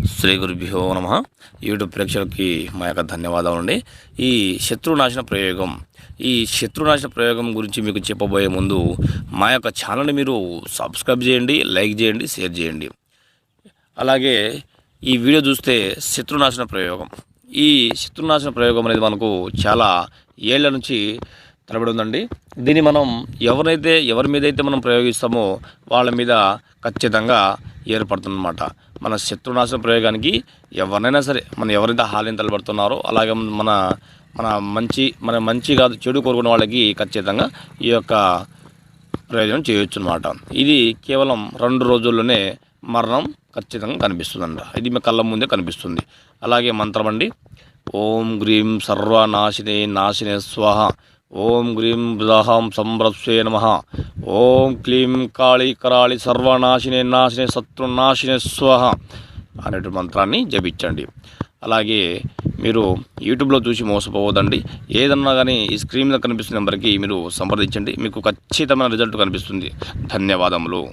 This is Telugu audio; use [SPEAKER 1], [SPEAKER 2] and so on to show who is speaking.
[SPEAKER 1] శ్రీ గురుభ్యో నమః. యూట్యూబ్ ప్రేక్షకులకి మా యొక్క ధన్యవాదాలండి. ఈ శత్రునాశన ప్రయోగం గురించి మీకు చెప్పబోయే ముందు మా యొక్క ఛానల్ని మీరు సబ్స్క్రైబ్ చేయండి, లైక్ చేయండి, షేర్ చేయండి. అలాగే ఈ వీడియో చూస్తే శత్రునాశన ప్రయోగం అనేది మనకు చాలా ఏళ్ల నుంచి తరబడి ఉందండి. దీన్ని మనం ఎవరి మీద అయితే మనం ప్రయోగిస్తామో వాళ్ళ మీద ఖచ్చితంగా ఏర్పడుతుందన్నమాట. మన శత్రునాశన ప్రయోగానికి ఎవరినైనా సరే, మనం ఎవరైతే హాలిని తలబడుతున్నారో అలాగే మన మంచి కాదు చెడు కోరుకునే వాళ్ళకి ఖచ్చితంగా ఈ యొక్క ప్రయోజనం చేయొచ్చు అన్నమాట. ఇది కేవలం 2 రోజుల్లోనే మరణం ఖచ్చితంగా కనిపిస్తుందంట. ఇది మీ కళ్ళ ముందే కనిపిస్తుంది. అలాగే మంత్రం అండి, ఓం గ్రీం సర్వనాశినే నాశినే స్వాహ, ఓం గ్రీం బృదహం సంభ్రస్వే నమః, ఓం క్లీం కాళీ కరాళి సర్వనాశినే నాశినే శత్రునాశినే స్వాహ అనేటువంటి మంత్రాన్ని జపించండి. అలాగే మీరు యూట్యూబ్లో చూసి మోసపోవద్దండి. ఏదన్నా కానీ ఈ స్క్రీన్ మీద కనిపిస్తున్న నెంబర్కి మీరు సంప్రదించండి. మీకు ఖచ్చితమైన రిజల్ట్ కనిపిస్తుంది. ధన్యవాదములు.